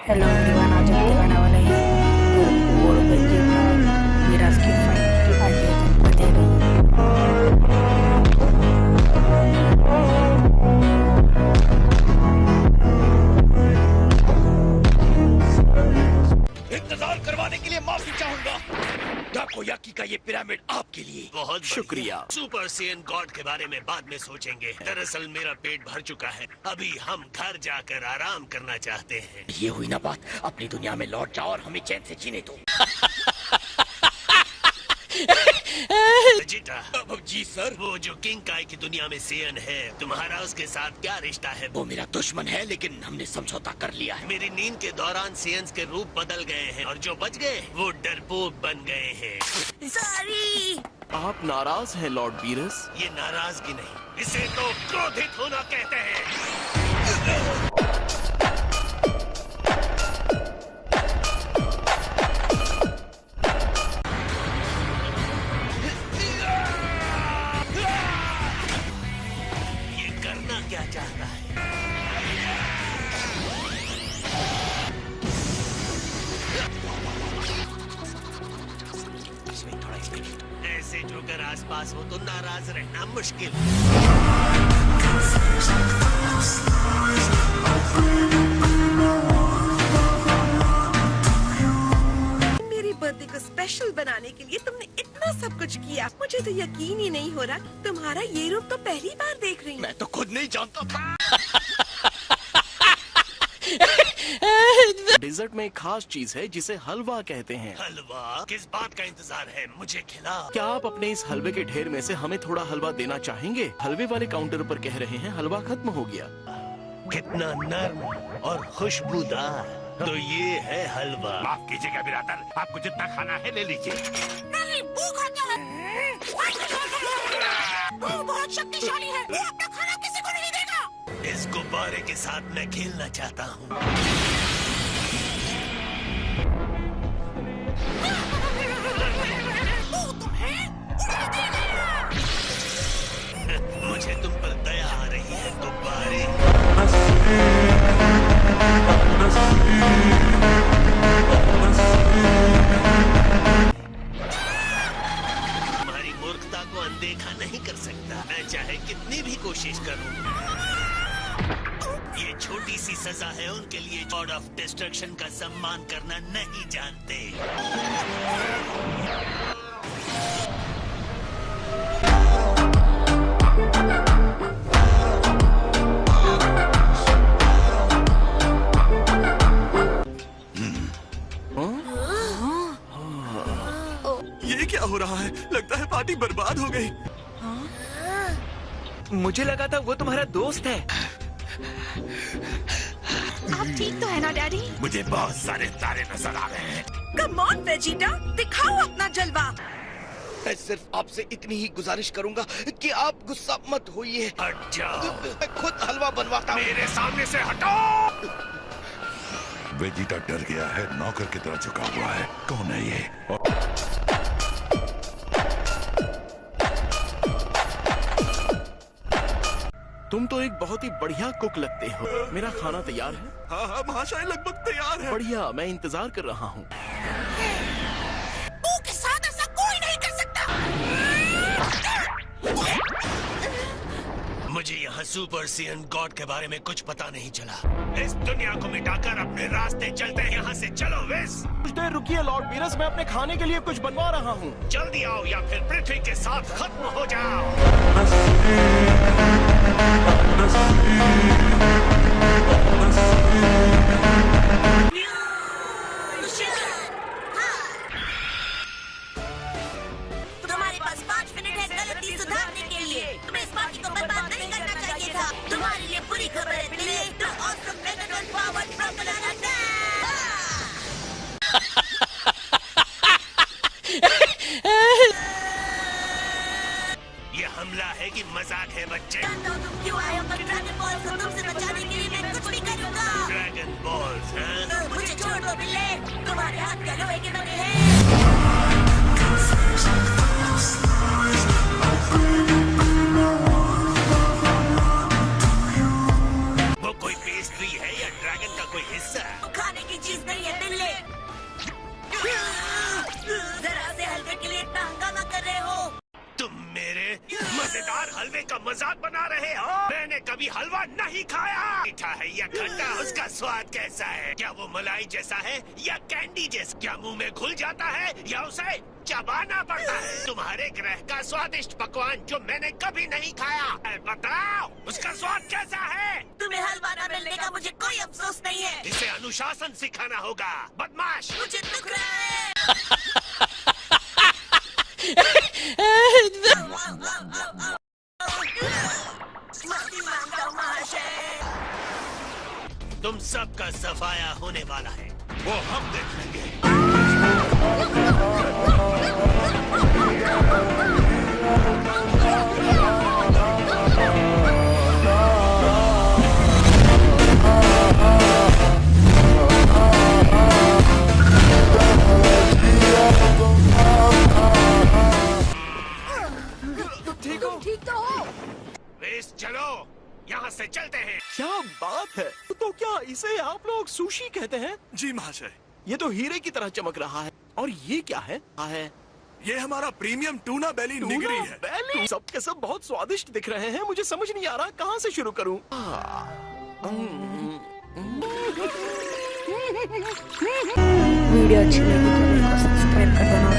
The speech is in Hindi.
हेलो एवरीवन, आज हम दिखाने वाले हैं गोकू और वेजिटा मिराज की फाइट। आइए तुमको दे रही इंतजार करवाने के लिए माफी चाहूंगा। टाकोयाकी का ये पिरामिड आपके लिए। बहुत शुक्रिया। सुपर सेयन गॉड के बारे में बाद में सोचेंगे। दरअसल मेरा पेट भर चुका है, अभी हम घर जाकर आराम करना चाहते हैं। ये हुई ना बात, अपनी दुनिया में लौट जाओ और हमें चैन से जीने दो। वेजिटा, जी सर। वो जो किंग काय की दुनिया में सेयन है, तुम्हारा उसके साथ क्या रिश्ता है? वो मेरा दुश्मन है, लेकिन हमने समझौता कर लिया है। मेरी नींद के दौरान सेयन्स के रूप बदल गए हैं और जो बच गए वो डरपोक बन गए हैं। सॉरी। आप नाराज हैं लॉर्ड बीरस? ये नाराजगी नहीं, इसे तो क्रोधित होना कहते हैं। ये करना क्या चाहता है? ऐसे जोकर आसपास हो तो नाराज रहना मुश्किल। मेरी बर्थडे को स्पेशल बनाने के लिए तुमने इतना सब कुछ किया। मुझे तो यकीन ही नहीं हो रहा, तुम्हारा ये रूप तो पहली बार देख रही हूँ। मैं तो खुद नहीं जानता था। डेजर्ट में एक खास चीज है जिसे हलवा कहते हैं। हलवा? किस बात का इंतजार है? मुझे खिला। क्या आप अपने इस हलवे के ढेर में से हमें थोड़ा हलवा देना चाहेंगे? हलवे वाले काउंटर पर कह रहे हैं हलवा खत्म हो गया। कितना नर्म और खुशबूदार। तो ये है हलवा। माफ कीजिएगा बिरादर, आपको जितना खाना है ले लीजिए। नहीं, भूखा क्या है? वो बहुत शक्तिशाली है, वो अपना खाना किसी को नहीं देगा। इस गुब्बारे के साथ मैं खेलना चाहता हूँ। वो तुम्हें उड़ा देगा। मुझे तुम पर दया आ रही है गुब्बारे। तुम्हारी मूर्खता को अनदेखा नहीं कर सकता, मैं चाहे कितनी भी कोशिश करूं। ये छोटी सी सजा है उनके लिए गॉड ऑफ डिस्ट्रक्शन का सम्मान करना नहीं जानते। ये क्या हो रहा है? लगता है पार्टी बर्बाद हो गई। मुझे लगा था वो तुम्हारा दोस्त है। आप ठीक तो है ना डैडी? मुझे बहुत सारे तारे नजर आ रहे हैं। कम ऑन वेजिटा, दिखाओ अपना जलवा। मैं सिर्फ आपसे इतनी ही गुजारिश करूंगा कि आप गुस्सा मत होइए। हट जाओ। मैं खुद हलवा बनवाता हूँ। मेरे सामने से हटो। वेजिटा डर गया है, नौकर की तरह झुका हुआ है। कौन है ये? तुम तो एक बहुत ही बढ़िया कुक लगते हो। मेरा खाना तैयार है? हाँ हाँ महाशय, लगभग तैयार है। बढ़िया, मैं इंतजार कर रहा हूँ। के साथ ऐसा कोई नहीं कर सकता। मुझे यहाँ सुपर सेयन गॉड के बारे में कुछ पता नहीं चला। इस दुनिया को मिटाकर अपने रास्ते चलते हैं। यहाँ से चलो विस। कुछ देर रुकिए लॉर्ड बीरस, मैं अपने खाने के लिए कुछ बनवा रहा हूँ। जल्दी आओ या फिर पृथ्वी के साथ खत्म हो जाओ। तुम्हारे पास 5 मिनट है गलती सुधारने के लिए। तुम्हें इस पार्टी को बर्बाद नहीं करना चाहिए था। तुम्हारे लिए बुरी खबर है बिल्ली, तो awesome megaton power from Canada. ये हमला है कि मजाक है बच्चे? जानता हूँ तुम क्यों आए हो, पर ड्रैगन बॉल को तुमसे बचाने के लिए मैं कुछ भी करूँगा। ड्रैगन बॉल्स, हाँ? मुझे छोड़ दो बिल्ले, तुम्हारे हाथ क्या लोहे के बने हैं। हलवे का मजाक बना रहे हो? मैंने कभी हलवा नहीं खाया। मीठा है या खट्टा, उसका स्वाद कैसा है? क्या वो मलाई जैसा है या कैंडी जैसा? क्या मुंह में घुल जाता है या उसे चबाना पड़ता है? तुम्हारे ग्रह का स्वादिष्ट पकवान जो मैंने कभी नहीं खाया, बताओ उसका स्वाद कैसा है? तुम्हें हलवा न मिलने का मुझे कोई अफसोस नहीं है। इसे अनुशासन सिखाना होगा, बदमाश। मुझे दुख रहा है। माफी मांगता हूँ महाशय। तुम सबका सफाया होने वाला है, वो हम देख लेंगे। ठीक हो? ठीक तो हो? रेस चलो, यहाँ से चलते हैं। क्या बात है। तो क्या इसे आप लोग सुशी कहते हैं? जी महाशय, ये तो हीरे की तरह चमक रहा है। और ये क्या है? ये हमारा प्रीमियम टूना बेली निगरी है। बैली। सब के सब बहुत स्वादिष्ट दिख रहे हैं। मुझे समझ नहीं आ रहा कहाँ से शुरू करूं। वीडियो अच्छी लगी तो लाइक और सब्सक्राइब कर देना।